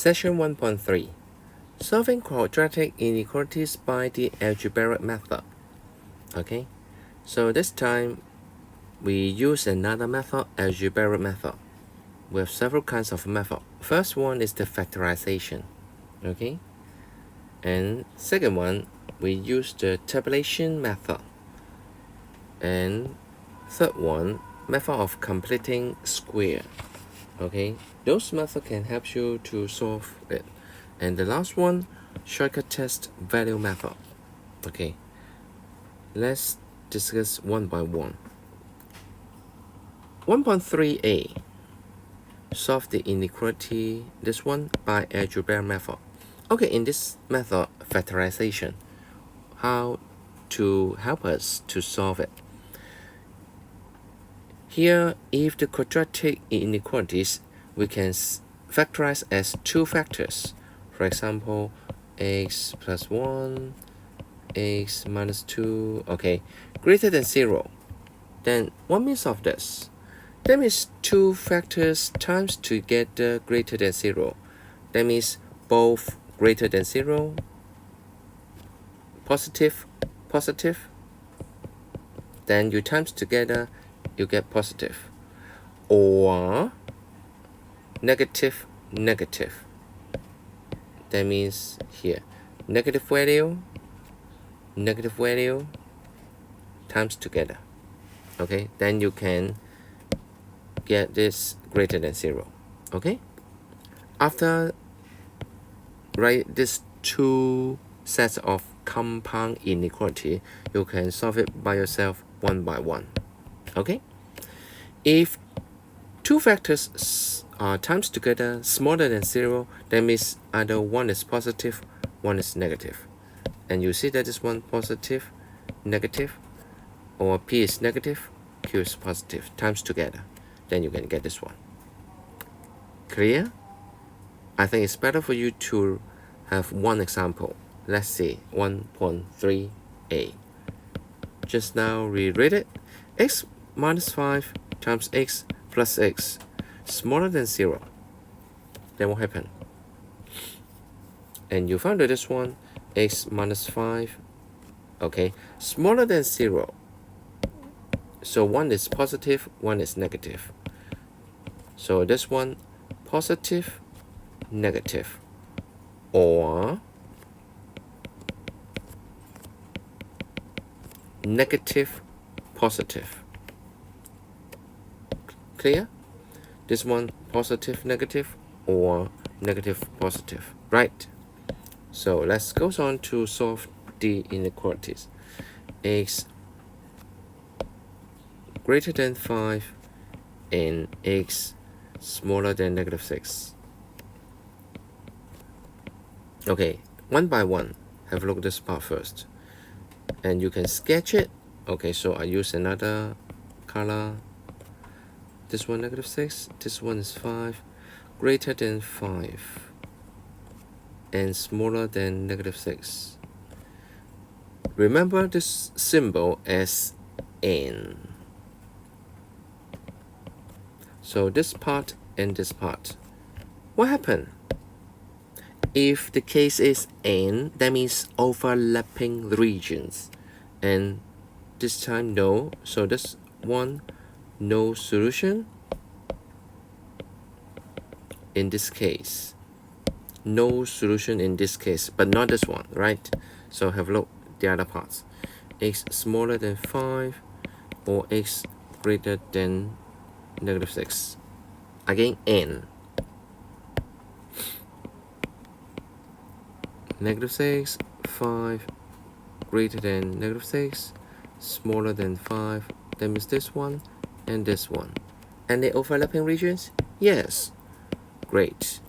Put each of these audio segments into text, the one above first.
Section 1.3 Solving quadratic inequalities by the algebraic method. Okay, so this time we use another method, algebraic method. We have several kinds of method. First one is the factorization. Okay, and second one we use the tabulation method. And third one, method of completing square. Okay, those methods can help you to solve it. And the last one, shortcut test value method. Okay, let's discuss one by one. 1.3a, solve the inequality, this one by algebraic method. Okay, in this method, factorization, how to help us to solve it. Here, if the quadratic inequalities, we can factorize as two factors. For example, x plus 1, x minus 2, okay, greater than 0. Then what means of this? That means two factors times together greater than 0. That means both greater than 0, positive, positive. Then you times together, you get positive. Or negative, negative. That means here, negative value times together. Okay, then you can get this greater than 0. Okay, after write these two sets of compound inequality, you can solve it by yourself one by one. Okay, if two factors are times together smaller than 0, that means either one is positive, one is negative. And you see that this one positive, negative, or P is negative, Q is positive, times together. Then you can get this one. Clear? I think it's better for you to have one example. Let's see, 1.3a. Just now reread it. X minus 5 times x plus x smaller than 0. Then what happened? And you found that this one, x minus 5, okay, smaller than 0. So one is positive, one is negative. So this one, positive, negative, or negative, positive. Clear? This one, positive, negative, or negative, positive, right? So let's go on to solve the inequalities. X greater than 5 and x smaller than negative 6. Okay, one by one, have a look at this part first. And you can sketch it. Okay, so I use another color. This one negative 6, this one is 5, greater than 5, and smaller than negative 6. Remember this symbol as n. So this part and this part. What happened? If the case is n, that means overlapping regions. And this time no, so this one, no solution. In this case, no solution in this case, but not this one, right? So have a look the other parts. X smaller than 5 or x greater than negative 6. Again, n. Negative 6, 5, greater than negative 6, smaller than 5. That means this one and this one. And the overlapping regions? Yes. Great.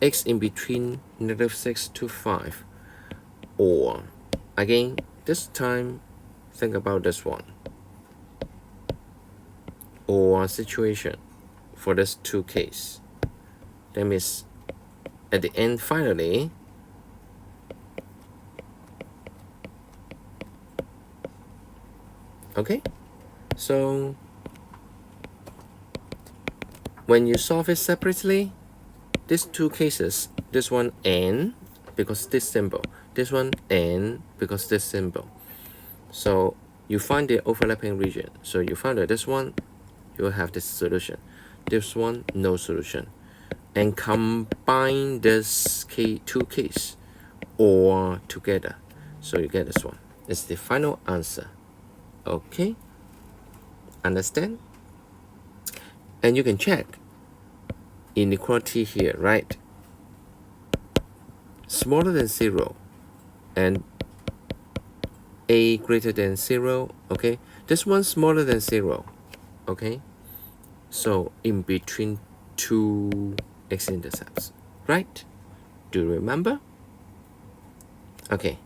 X in between negative 6 to 5. Or, again, this time, think about this one. Or situation for this two case. That means at the end, finally, okay, so When you solve it separately, these two cases, this one n because this symbol, this one n because this symbol. So you find the overlapping region. So you find that this one, you will have this solution. This one, no solution. And combine this two cases or together. So you get this one. It's the final answer. Okay? Understand? And you can check inequality here, right? Smaller than 0 and a greater than 0, okay? This one smaller than 0, okay? So in between two x-intercepts, right? Do you remember? Okay,